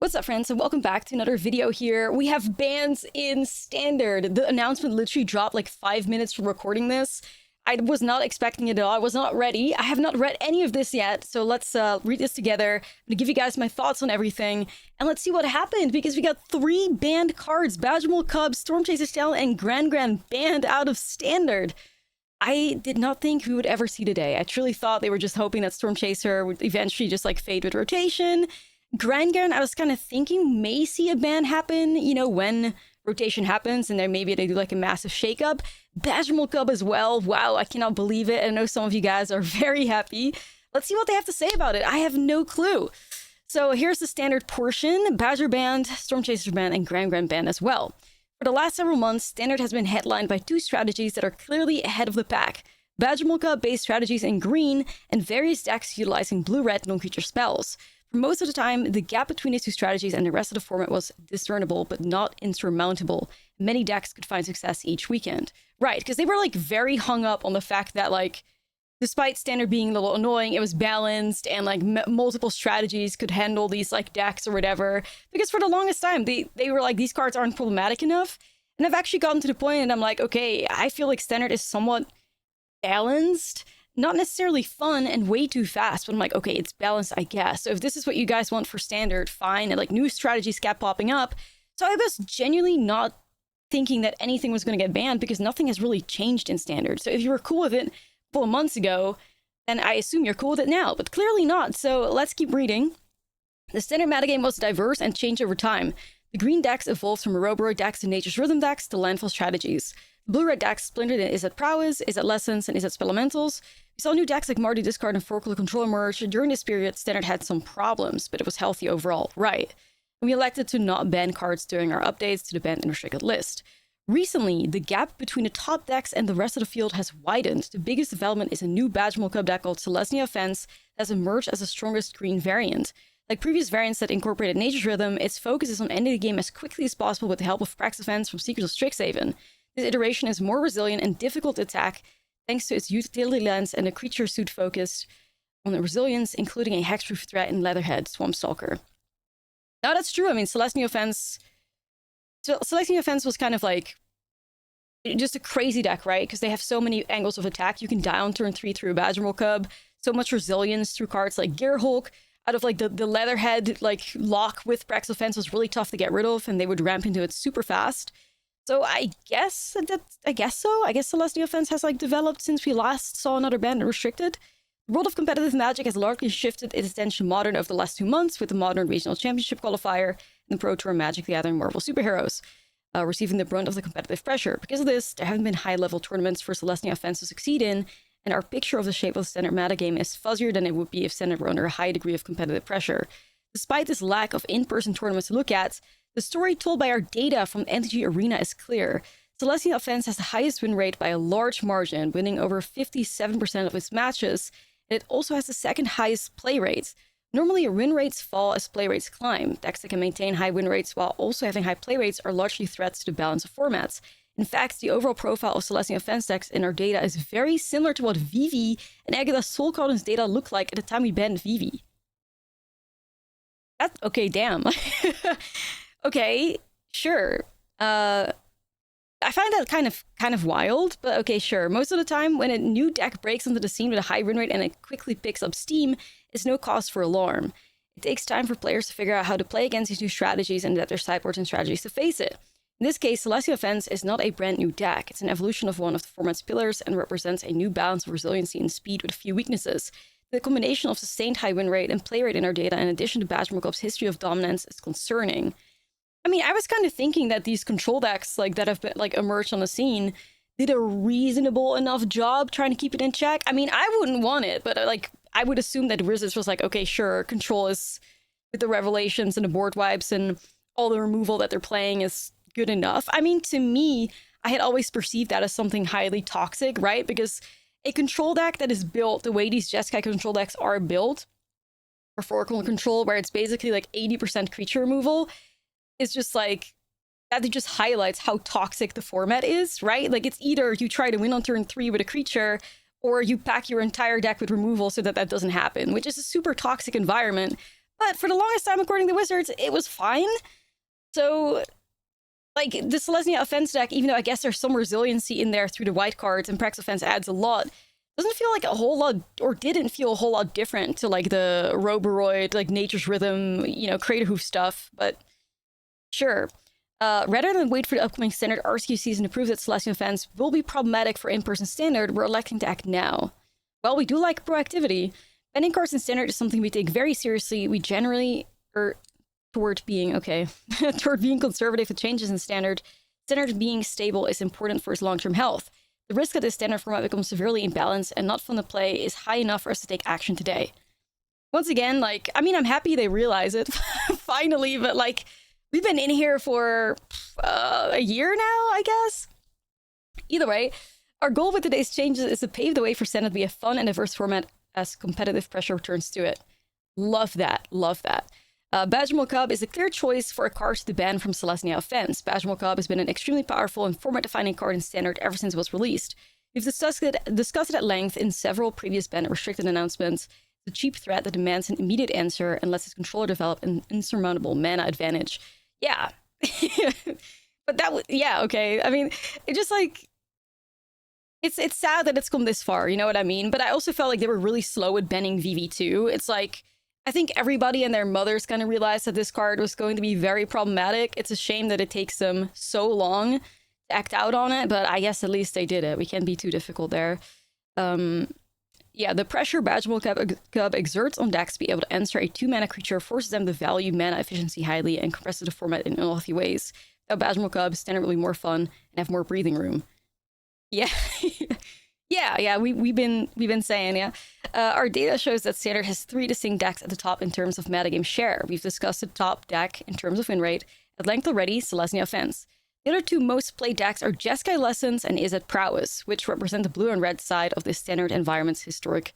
What's up, friends, and welcome back to another video here. We have bans in Standard. The announcement literally dropped like 5 minutes from recording this. I was not expecting it at all. I was not ready. I have not read any of this yet, so let's read this together. I'm gonna give you guys my thoughts on everything, and let's see what happened, because we got 3 banned cards. Badgermole Cub, Stormchaser Stallion, and Grand banned out of Standard. I did not think we would ever see today. I truly thought they were just hoping that Stormchaser would eventually just like fade with rotation. Grand, I was kind of thinking may see a ban happen, you know, when rotation happens, and then maybe they do like a massive shakeup. Badgermole Cub as well. Wow, I cannot believe it. I know some of you guys are very happy. Let's see what they have to say about it. I have no clue. So here's the Standard portion. Badger banned, Stormchaser banned, and Grand banned as well. For the last several months, Standard has been headlined by 2 strategies that are clearly ahead of the pack. Badgermole Cub-based strategies in green, and various decks utilizing blue-red non-creature spells. For most of the time, the gap between these 2 strategies and the rest of the format was discernible, but not insurmountable. Many decks could find success each weekend. Right, because they were like very hung up on the fact that like, despite Standard being a little annoying, it was balanced and like multiple strategies could handle these like decks or whatever. Because for the longest time, they were like, these cards aren't problematic enough. And I've actually gotten to the point and I'm like, okay, I feel like Standard is somewhat balanced. Not necessarily fun and way too fast, but I'm like, okay, it's balanced, I guess. So if this is what you guys want for Standard, fine. And like new strategies kept popping up. So I was genuinely not thinking that anything was going to get banned because nothing has really changed in Standard. So if you were cool with it a couple of months ago, then I assume you're cool with it now, but clearly not. So let's keep reading. The Standard metagame was diverse and changed over time. The green decks evolved from Ouroboros decks to Nature's Rhythm decks to landfall strategies. Blue-red decks splintered in Is That Prowess, Is That Lessons, and Is That Spelementals. We saw new decks like Mardu Discard and Four-Color Control emerge. During this period, Standard had some problems, but it was healthy overall, right? And we elected to not ban cards during our updates to the banned and restricted list. Recently, the gap between the top decks and the rest of the field has widened. The biggest development is a new Badgermole Cub deck called Celestia Fence that has emerged as the strongest green variant. Like previous variants that incorporated Nature's Rhythm, its focus is on ending the game as quickly as possible with the help of Prax Defense from Secrets of Strixhaven. This iteration is more resilient and difficult to attack thanks to its utility lens and a creature suit focused on the resilience, including a hexproof threat in Leatherhead, Swampstalker. Now that's true. I mean, Celestial Offense was kind of like just a crazy deck, right? Because they have so many angles of attack. You can die on turn 3 through a Badgermole Cub. So much resilience through cards like Gearhulk. Out of like the Leatherhead like lock with Prax Defense was really tough to get rid of, and they would ramp into it super fast. So I guess so. I guess Celestial Offense has like developed since we last saw another ban restricted. The world of competitive Magic has largely shifted its attention modern over the last 2 months with the Modern Regional Championship qualifier and the Pro Tour Magic the Gathering Marvel Superheroes, receiving the brunt of the competitive pressure. Because of this, there haven't been high-level tournaments for Celestial Offense to succeed in, and our picture of the shape of the Standard metagame is fuzzier than it would be if Standard were under a high degree of competitive pressure. Despite this lack of in-person tournaments to look at, the story told by our data from NTG Arena is clear. Celestial Offense has the highest win rate by a large margin, winning over 57% of its matches, and it also has the second highest play rate. Normally, win rates fall as play rates climb. Decks that can maintain high win rates while also having high play rates are largely threats to the balance of formats. In fact, the overall profile of Celestial Offense decks in our data is very similar to what Vivi and Agatha's Soul Cauldron's data looked like at the time we banned Vivi. Okay, damn. Okay, sure. I find that kind of wild, but okay, sure. Most of the time, when a new deck breaks onto the scene with a high win rate and it quickly picks up steam, it's no cause for alarm. It takes time for players to figure out how to play against these new strategies and adapt their sideboards and strategies to face it. In this case, Celestial Offense is not a brand new deck. It's an evolution of one of the format's pillars and represents a new balance of resiliency and speed with a few weaknesses. The combination of sustained high win rate and play rate in our data, in addition to Badgermole Cub's history of dominance, is concerning. I mean, I was kind of thinking that these control decks like that have been like emerged on the scene did a reasonable enough job trying to keep it in check. I mean, I wouldn't want it, but like I would assume that Wizards was like, okay, sure, control is with the revelations and the board wipes and all the removal that they're playing is good enough. I mean, to me, I had always perceived that as something highly toxic, right? Because a control deck that is built the way these Jeskai control decks are built, or Four-Color Control, where it's basically like 80% creature removal, is just like, that just highlights how toxic the format is, right? Like, it's either you try to win on turn 3 with a creature, or you pack your entire deck with removal so that that doesn't happen, which is a super toxic environment. But for the longest time, according to Wizards, it was fine. So, like, the Selesnya Offense deck, even though I guess there's some resiliency in there through the white cards, and Prax Offense adds a lot, doesn't feel like a whole lot, or didn't feel a whole lot different to, like, the Roboroid, like, Nature's Rhythm, you know, Craterhoof stuff, but sure. Rather than wait for the upcoming Standard RCQ season to prove that Selesnya Offense will be problematic for in-person Standard, we're electing to act now. Well, we do like proactivity. Banning cards in Standard is something we take very seriously. We generally, toward being conservative with changes in Standard being stable is important for its long-term health. The risk that this Standard format becomes severely imbalanced and not fun to play is high enough for us to take action today. Once again, like, I mean, I'm happy they realize it, finally, but, like, we've been in here for a year now, I guess? Either way, our goal with today's changes is to pave the way for Standard to be a fun and diverse format as competitive pressure returns to it. Love that, love that. Bajmal Cub is a clear choice for a card to ban from Selesnya Offense. Bajmal Cub has been an extremely powerful and format-defining card in Standard ever since it was released. We've discussed it at length in several previous ban-restricted announcements. It's a cheap threat that demands an immediate answer and lets its controller develop an insurmountable mana advantage. Yeah. But that would, yeah, okay. I mean, it just, like, it's sad that it's come this far, you know what I mean? But I also felt like they were really slow with banning VV2. It's like, I think everybody and their mothers kind of realized that this card was going to be very problematic. It's a shame that it takes them so long to act out on it, but I guess at least they did it. We can't be too difficult there. Yeah, the pressure Bajmal Cub exerts on decks to be able to answer a 2-mana creature forces them to value mana efficiency highly and compresses the format in unhealthy ways. Now Bajmal Cub Standard will be more fun and have more breathing room. Yeah. yeah, we've been saying, yeah. Our data shows that Standard has 3 distinct decks at the top in terms of metagame share. We've discussed the top deck in terms of win rate at length already, Selesnya Offense. The other 2 most played decks are Jeskai Lessons and Izzet Prowess, which represent the blue and red side of the Standard environment's historic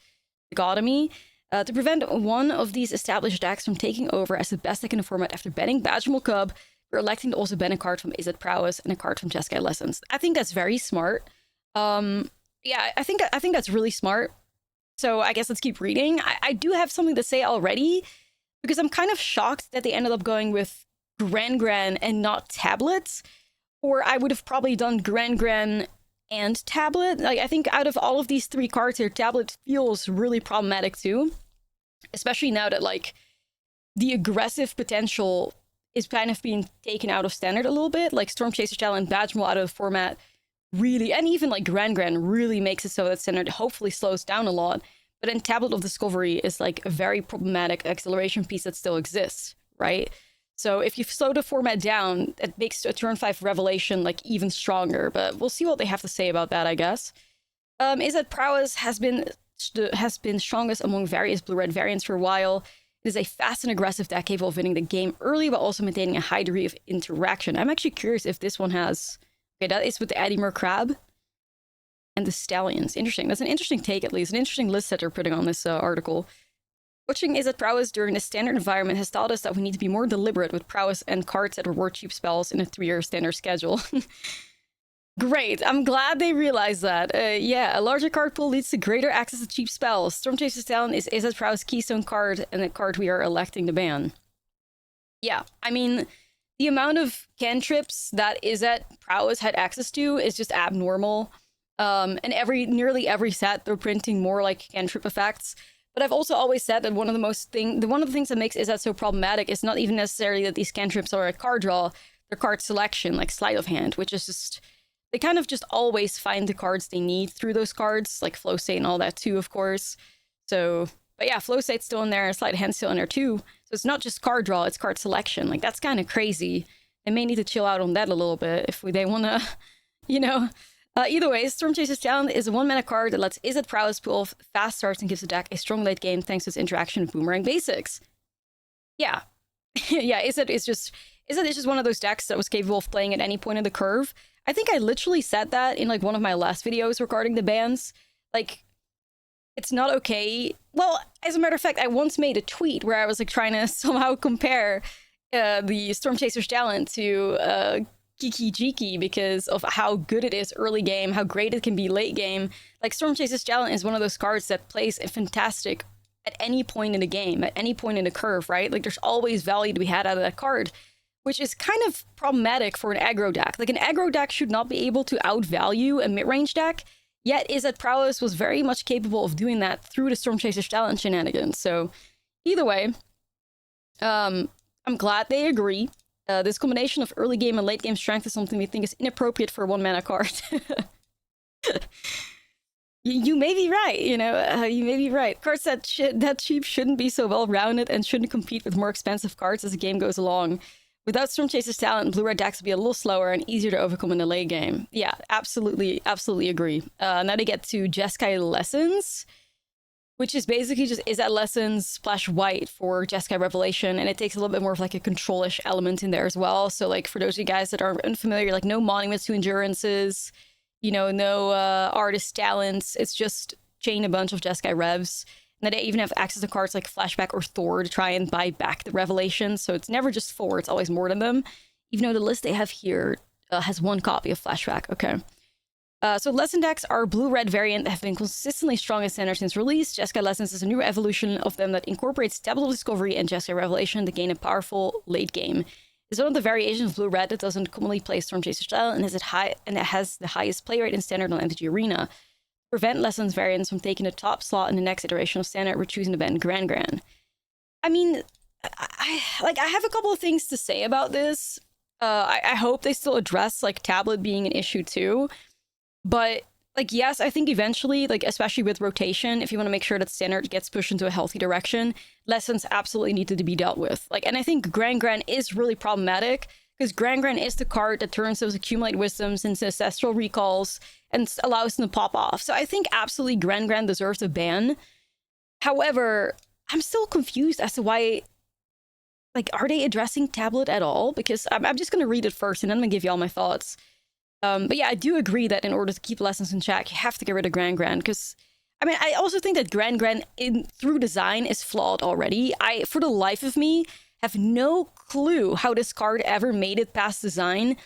dichotomy. To prevent one of these established decks from taking over as the best deck in the format after banning Bajmal Cub, we're electing to also ban a card from Izzet Prowess and a card from Jeskai Lessons. I think that's very smart. Yeah, I think that's really smart. So I guess let's keep reading. I do have something to say already, because I'm kind of shocked that they ended up going with Gran and not tablets. Or I would have probably done Gran and tablet. Like, I think out of all of these 3 cards here, tablet feels really problematic too. Especially now that, like, the aggressive potential is kind of being taken out of Standard a little bit. Like, Storm Chaser Talent and Bajmal out of the format really, and even like Gran really makes it so that Standard hopefully slows down a lot. But then Tablet of Discovery is like a very problematic acceleration piece that still exists, right? So if you slow the format down, it makes a turn 5 Revelation like even stronger. But we'll see what they have to say about that, I guess. Izzet Prowess has been strongest among various blue-red variants for a while. It is a fast and aggressive deck capable of winning the game early while also maintaining a high degree of interaction. I'm actually curious if this one has... Okay, that is with the Adimir Crab and the Stallions. Interesting. That's an interesting take, at least. An interesting list that they're putting on this article. Watching Izzet Prowess during the Standard environment has taught us that we need to be more deliberate with Prowess and cards that reward cheap spells in a 3-year Standard schedule. Great. I'm glad they realized that. Yeah, a larger card pool leads to greater access to cheap spells. Storm Chaser's Talent is Izzet Prowess' keystone card and a card we are electing to ban. Yeah, I mean... The amount of cantrips that Izzet Prowess had access to is just abnormal. And nearly every set, they're printing more like cantrip effects. But I've also always said that one of the things that makes Izzet so problematic is not even necessarily that these cantrips are a card draw, they're card selection, like Sleight of Hand, which is just... They kind of just always find the cards they need through those cards, like Flow State and all that too, of course. So... But yeah, Flow State's still in there, Sleight of Hand's still in there too. So it's not just card draw, it's card selection. Like, that's kind of crazy. They may need to chill out on that a little bit if they want to, you know. Either way, Storm Chaser's Talent is a 1-mana card that lets Izzet Prowess pull off fast starts and gives the deck a strong late game thanks to its interaction with Boomerang Basics. Yeah. Yeah, Izzet is just one of those decks that was capable of playing at any point in the curve. I think I literally said that in, like, one of my last videos regarding the bans. Like... It's not okay. Well, as a matter of fact, I once made a tweet where I was like trying to somehow compare the Storm Chaser's Talent to Kiki Jiki because of how good it is early game, how great it can be late game. Like, Storm Chaser's Talent is one of those cards that plays a fantastic at any point in the game, at any point in the curve, right? Like there's always value to be had out of that card, which is kind of problematic for an aggro deck. Like an aggro deck should not be able to outvalue a mid-range deck, yet Izzet Prowess was very much capable of doing that through the Stormchaser's talent shenanigans. So either way, I'm glad they agree. This combination of early game and late game strength is something we think is inappropriate for a 1-mana card. You may be right, you know, you may be right. Cards that cheap shouldn't be so well-rounded and shouldn't compete with more expensive cards as the game goes along. Without Stormchaser's talent, blue-red decks would be a little slower and easier to overcome in the late game. Yeah, absolutely agree. Now they get to Jeskai Lessons, which is basically just Izzet Lessons / white for Jeskai Revelation, and it takes a little bit more of like a control-ish element in there as well. So like for those of you guys that are unfamiliar, like no monuments to endurances, you know, no artist talents. It's just chain a bunch of Jeskai Revs. And then they even have access to cards like Flashback or Thor to try and buy back the Revelations. So it's never just 4, it's always more than them. Even though the list they have here has 1 copy of Flashback. Okay. So lesson decks are blue-red variant that have been consistently strong in Standard since release. Jeskai Lessons is a new evolution of them that incorporates Tablet of Discovery and Jeskai Revelation to gain a powerful late game. It's one of the variations of blue-red that doesn't commonly play Stormchaser style and it has the highest play rate in Standard on MTG Arena. Prevent Lessons variants from taking the top slot in the next iteration of Standard, we're choosing to ban Gran. I mean, I have a couple of things to say about this. I hope they still address like tablet being an issue too. But like, yes, I think eventually, like especially with rotation, if you want to make sure that Standard gets pushed into a healthy direction, Lessons absolutely needed to be dealt with. Like, and I think Gran is really problematic because Gran is the card that turns those Accumulate Wisdoms into Ancestral Recalls and allows them to pop off. So I think absolutely Gran deserves a ban. However, I'm still confused as to why, like, are they addressing tablet at all? Because I'm just going to read it first and then I'm going to give you all my thoughts. But yeah, I do agree that in order to keep Lessons in check, you have to get rid of Gran because, I mean, I also think that Gran through design is flawed already. I, for the life of me, have no clue how this card ever made it past design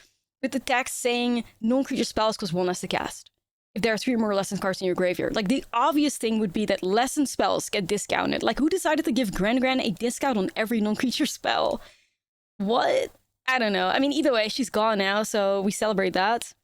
with the text saying non-creature spells cost 1 less to cast if there are 3 more Lesson cards in your graveyard. Like, the obvious thing would be that Lesson spells get discounted. Like, who decided to give Gran a discount on every non-creature spell? What? I don't know. I mean, either way, she's gone now, so we celebrate that.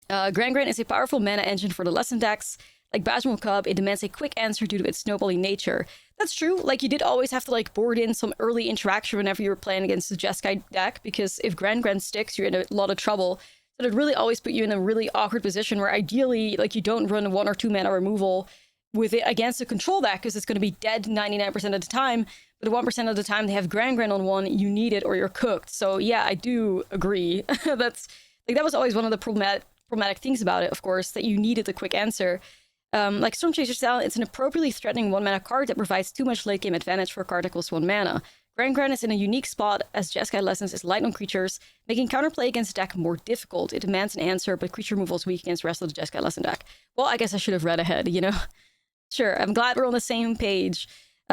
Gran is a powerful mana engine for the Lesson decks. Like Bashmul Cub, it demands a quick answer due to its snowballing nature. That's true. Like, you did always have to, like, board in some early interaction whenever you were playing against the Jeskai deck, because if Gran sticks, you're in a lot of trouble. So it really always put you in a really awkward position where ideally, like, you don't run a 1 or 2 mana removal with it against a control deck, because it's going to be dead 99% of the time. But 1% of the time they have Gran on one, you need it or you're cooked. So yeah, I do agree. That's, like, that was always one of the problematic things about it, of course, that you needed a quick answer. Like Stormchaser style, it's an appropriately threatening 1-mana card that provides too much late game advantage for a card that costs 1 mana. Gran is in a unique spot as Jeskai Lessons is light on creatures, making counterplay against the deck more difficult. It demands an answer, but creature removal is weak against the rest of the Jeskai Lesson deck. Well, I guess I should have read ahead, you know? Sure, I'm glad we're on the same page.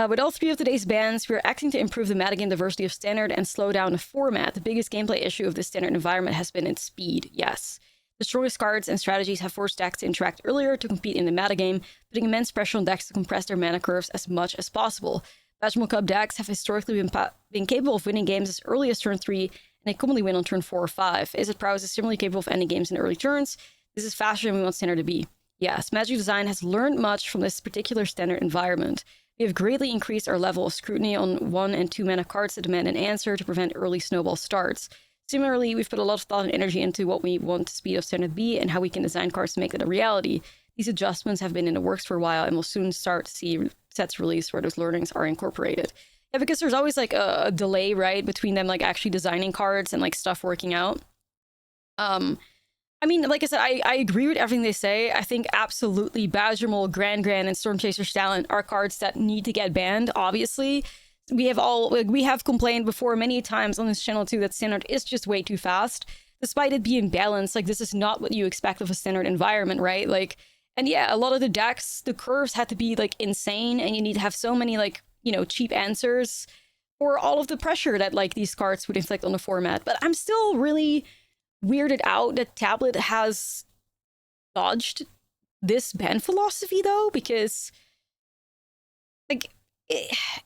With all 3 of today's bans, we're acting to improve the metagame diversity of Standard and slow down the format. The biggest gameplay issue of this Standard environment has been its speed, yes. The strongest cards and strategies have forced decks to interact earlier to compete in the metagame, putting immense pressure on decks to compress their mana curves as much as possible. Bashmul Cub decks have historically been capable of winning games as early as turn 3, and they commonly win on turn 4 or 5. Izzet Prowess is similarly capable of ending games in early turns. This is faster than we want Standard to be. Yes, Magic Design has learned much from this particular Standard environment. We have greatly increased our level of scrutiny on 1 and 2 mana cards that demand an answer to prevent early snowball starts. Similarly, we've put a lot of thought and energy into what we want the speed of Standard to be and how we can design cards to make that a reality. These adjustments have been in the works for a while and we'll soon start to see sets released where those learnings are incorporated. Yeah, because there's always like a delay, right, between them like actually designing cards and like stuff working out. I mean, like I said, I agree with everything they say. I think absolutely Bashmul, Gran, and Stormchaser Stallion are cards that need to get banned, obviously. We have complained before many times on this channel too that Standard is just way too fast. Despite it being balanced, like, this is not what you expect of a Standard environment, right? Like, and yeah, a lot of the decks, the curves had to be like insane, and you need to have so many, like, you know, cheap answers for all of the pressure that like these cards would inflict on the format. But I'm still really weirded out that Tablet has dodged this ban philosophy though, because like,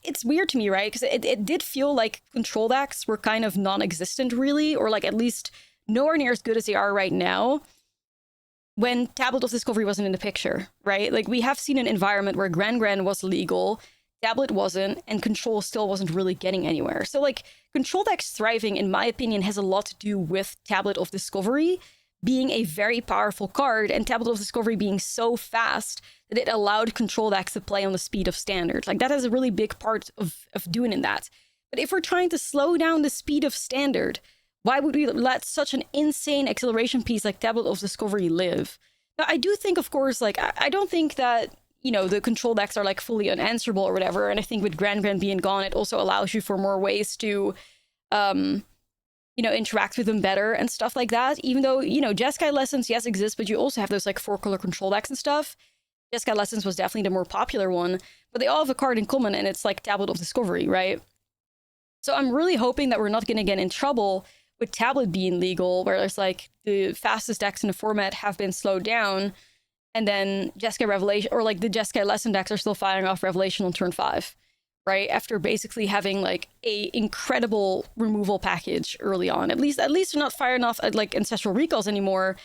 it's weird to me, right? Because it did feel like control decks were kind of non-existent, really, or like at least nowhere near as good as they are right now when Tablet of Discovery wasn't in the picture, right? Like, we have seen an environment where Gran was legal, Tablet wasn't, and Control still wasn't really getting anywhere. So, like, Control decks thriving, in my opinion, has a lot to do with Tablet of Discovery being a very powerful card, and Tablet of Discovery being so fast that it allowed Control decks to play on the speed of Standard. Like, that is a really big part of doing in that. But if we're trying to slow down the speed of Standard, why would we let such an insane acceleration piece like Tablet of Discovery live? Now, I do think, of course, like, I don't think that, you know, the control decks are, like, fully unanswerable or whatever, and I think with Gran being gone, it also allows you for more ways to, you know, interact with them better and stuff like that. Even though, you know, Jeskai Lessons, yes, exist, but you also have those, like, 4-color control decks and stuff. Jeskai Lessons was definitely the more popular one, but they all have a card in common, and it's, like, Tablet of Discovery, right? So I'm really hoping that we're not going to get in trouble with Tablet being legal, where it's like the fastest decks in the format have been slowed down, and then Jeskai Revelation, or like the Jeskai Lesson decks are still firing off Revelation on turn 5, right? After basically having like a incredible removal package early on. At least they're not firing off at like Ancestral Recalls anymore,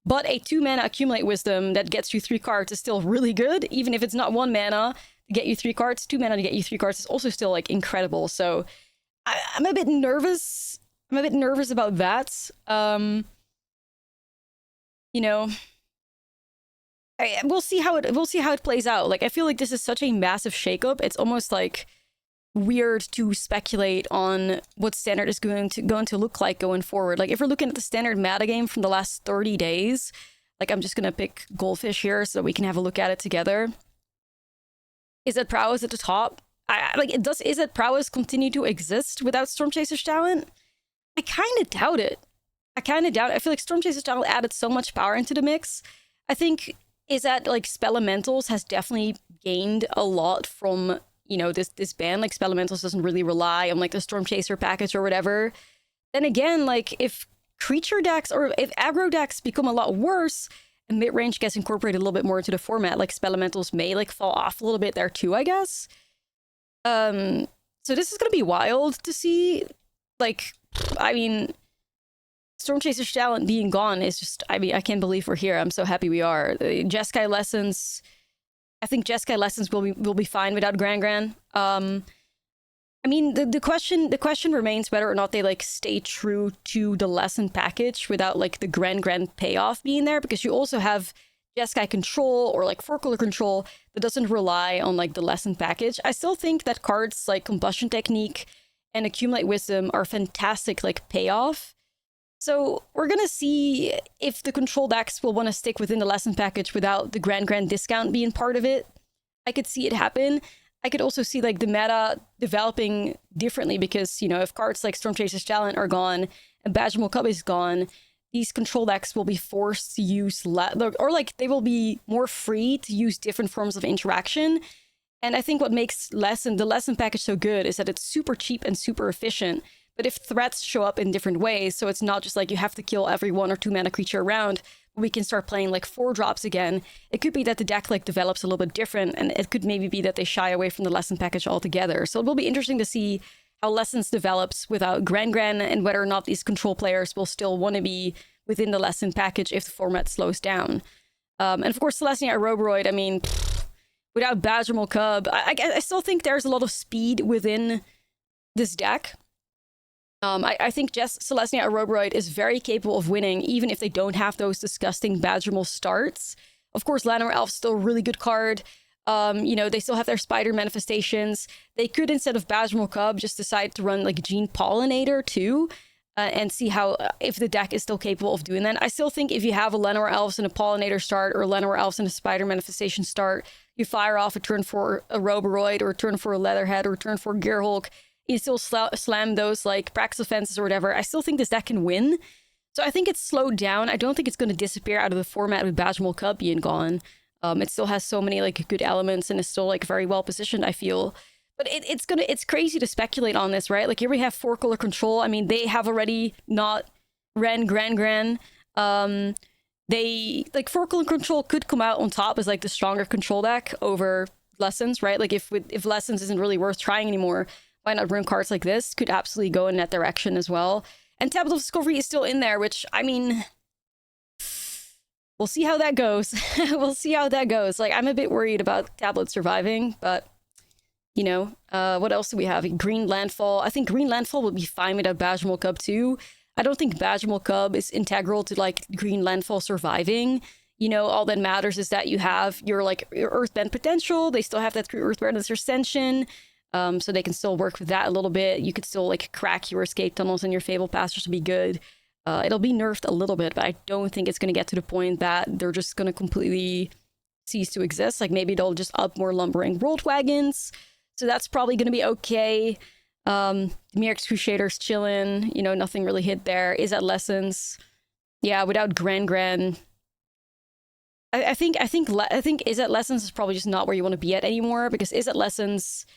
but a 2-mana Accumulate Wisdom that gets you 3 cards is still really good, even if it's not 1 mana to get you 3 cards. 2 mana to get you 3 cards is also still like incredible. So I'm a bit nervous. I'm a bit nervous about that. You know, we'll see how it plays out. Like, I feel like this is such a massive shakeup. It's almost like weird to speculate on what Standard is going to look like going forward. Like, if we're looking at the Standard metagame from the last 30 days, like, I'm just gonna pick Goldfish here so that we can have a look at it together. Is that Prowess at the top? Is that Prowess continue to exist without Stormchaser's talent? I kind of doubt it. I feel like Stormchaser's talent added so much power into the mix. I think is that like Spelementals has definitely gained a lot from, you know, this ban. Like, Spelementals doesn't really rely on like the Stormchaser package or whatever. Then again, like, if creature decks or if aggro decks become a lot worse and mid-range gets incorporated a little bit more into the format, like Spelementals may like fall off a little bit there too, I guess. So this is gonna be wild to see. Like, I mean, Stormchaser's talent being gone is just, I mean, I can't believe we're here. I'm so happy we are. Jeskai Lessons, I think Jeskai Lessons will be fine without Gran. I mean, the question remains whether or not they like stay true to the lesson package without like the Gran payoff being there, because you also have Jeskai Control or like 4-color Control that doesn't rely on like the lesson package. I still think that cards like Combustion Technique and Accumulate Wisdom are fantastic like payoff. So we're gonna see if the control decks will want to stick within the lesson package without the Gran discount being part of it. I could see it happen. I could also see like the meta developing differently, because, you know, if cards like Stormchaser's Talent are gone and Bajmal Cub is gone, these control decks will be forced to use or like they will be more free to use different forms of interaction. And I think what makes the lesson package so good is that it's super cheap and super efficient. But if threats show up in different ways, so it's not just like you have to kill every 1 or 2 mana creature around, we can start playing like 4-drops again. It could be that the deck like develops a little bit different, and it could maybe be that they shy away from the lesson package altogether. So it will be interesting to see how Lessons develops without Gran and whether or not these control players will still want to be within the lesson package if the format slows down. And of course, Celestia Aerobroid, I mean, without Bajmal Cub, I still think there's a lot of speed within this deck. I think Celestia Aerobroid is very capable of winning, even if they don't have those disgusting Bajmal starts. Of course, Llanowar Elf's still a really good card. You know, they still have their spider manifestations. They could, instead of Bajmal Cub, just decide to run like Gene Pollinator too, and see how, if the deck is still capable of doing that. I still think if you have a Llanowar Elves and a Pollinator start, or Llanowar Elves and a spider manifestation start, you fire off a turn 4 Aerobroid, or a turn 4 Leatherhead, or a turn 4 Gearhulk, you still slam those like Praxis Fences or whatever. I still think this deck can win. So I think it's slowed down. I don't think it's going to disappear out of the format with Bajmal Cub being gone. It still has so many like good elements and is still like very well positioned, I feel. But it's crazy to speculate on this, right? Like, here we have 4-color Control. I mean, they have already not Gran. They like 4-color Control could come out on top as like the stronger control deck over lessons, right? Like if lessons isn't really worth trying anymore, why not bring cards like this? Could absolutely go in that direction as well. And Tablet of Discovery is still in there, which, I mean, we'll see how that goes. We'll see how that goes. Like, I'm a bit worried about Tablet surviving, but, you know, what else do we have? Green Landfall. I think Green Landfall would be fine without Bajmal Cub too. I don't think Bajmal Cub is integral to, like, Green Landfall surviving. You know, all that matters is that you have your, like, your Earthbend potential. They still have that through Earthbend Ascension. So they can still work with that a little bit. You could still, like, crack your escape tunnels and your Fable Passers to be good. It'll be nerfed a little bit, but I don't think it's going to get to the point that they're just going to completely cease to exist. Like, maybe they'll just up more Lumbering World Wagons. So that's probably going to be okay. Mirrex Crusader's chillin'. You know, nothing really hit there. Is that Lessons? Yeah, without Gran. I think Is that Lessons is probably just not where you want to be at anymore, because Is that Lessons,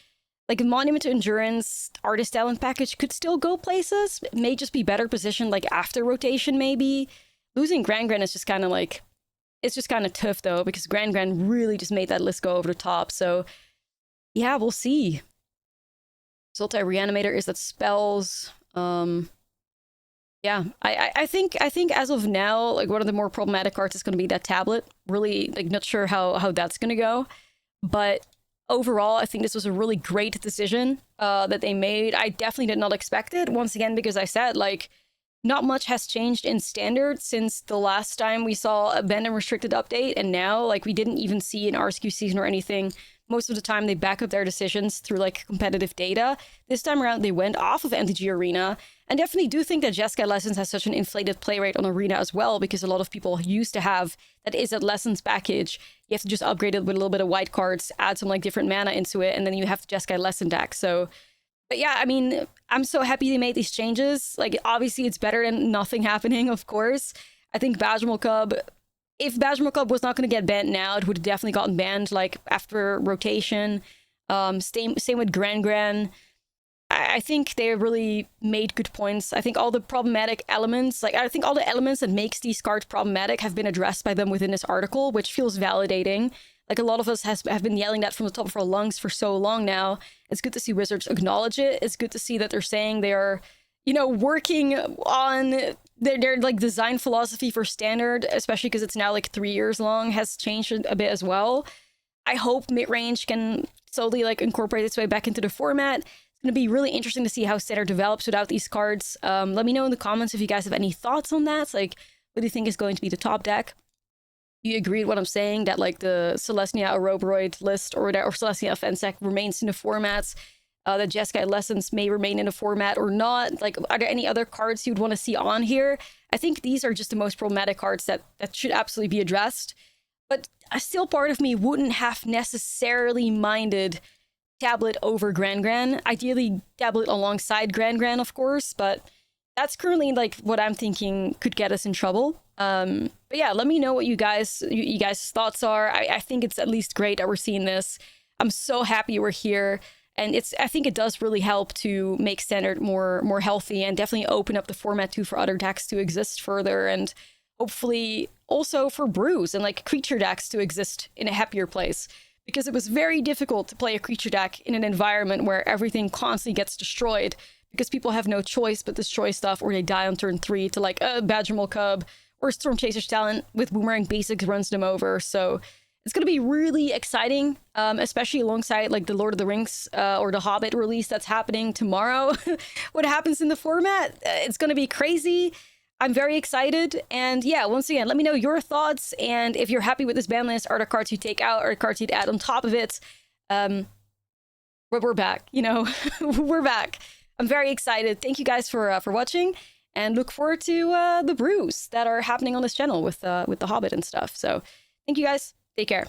like, Monument to Endurance, Artist Talent Package could still go places. It may just be better positioned, like, after rotation, maybe. Losing Gran is just kind of, like... It's just kind of tough, though, because Gran really just made that list go over the top. So, yeah, we'll see. Sultai Reanimator, is that spells? Yeah, I think as of now, like, one of the more problematic cards is going to be that tablet. Really, like, not sure how that's going to go. But... overall, I think this was a really great decision that they made. I definitely did not expect it. Once again, because I said, like, not much has changed in Standard since the last time we saw a Banned and Restricted update. And now, like, we didn't even see an RSQ season or anything. Most of the time, they back up their decisions through, like, competitive data. This time around, they went off of MTG Arena. And definitely do think that Jeskai Lessons has such an inflated play rate on Arena as well, because a lot of people used to have that Is That Lessons package. You have to just upgrade it with a little bit of white cards, add some, like, different mana into it, and then you have the Jeskai Lesson deck. So, but yeah, I mean, I'm so happy they made these changes. Like, obviously, it's better than nothing happening, of course. I think Bajmal Cub, if Bajmal Cub was not going to get banned now, it would have definitely gotten banned, like, after rotation. Same with Gran. I think they really made good points. I think all the problematic elements, like, I think all the elements that makes these cards problematic have been addressed by them within this article, which feels validating. Like, a lot of us have been yelling that from the top of our lungs for so long now. It's good to see Wizards acknowledge it. It's good to see that they're saying they are, you know, working on their like, design philosophy for Standard, especially because it's now, like, 3 years long, has changed a bit as well. I hope mid-range can slowly, like, incorporate its way back into the format. It's going to be really interesting to see how Standard develops without these cards. Let me know in the comments if you guys have any thoughts on that. Like, what do you think is going to be the top deck? Do you agree with what I'm saying? That, like, the Celestia Oroboroid list or Celestia Offense deck remains in the formats? That Jeskai Lessons may remain in the format or not? Like, are there any other cards you'd want to see on here? I think these are just the most problematic cards that should absolutely be addressed. But still, part of me wouldn't have necessarily minded Tablet over Gran. Ideally, Tablet alongside Gran, of course, but that's currently, like, what I'm thinking could get us in trouble. But yeah, let me know what you guys' thoughts are. I think it's at least great that we're seeing this. I'm so happy we're here, and I think it does really help to make Standard more healthy, and definitely open up the format too for other decks to exist further, and hopefully also for brews and, like, creature decks to exist in a happier place. Because it was very difficult to play a creature deck in an environment where everything constantly gets destroyed, because people have no choice but destroy stuff, or they die on turn 3 to, like, a Bajmal Cub or Storm Chaser's Talent with Boomerang Basics runs them over. So it's going to be really exciting, especially alongside, like, the Lord of the Rings or the Hobbit release that's happening tomorrow. What happens in the format? It's going to be crazy. I'm very excited, and yeah, once again, let me know your thoughts, and if you're happy with this ban list, are there cards you take out, or cards you'd add on top of it? But we're back, you know, we're back. I'm very excited. Thank you guys for watching, and look forward to the brews that are happening on this channel with the Hobbit and stuff. So, thank you guys. Take care.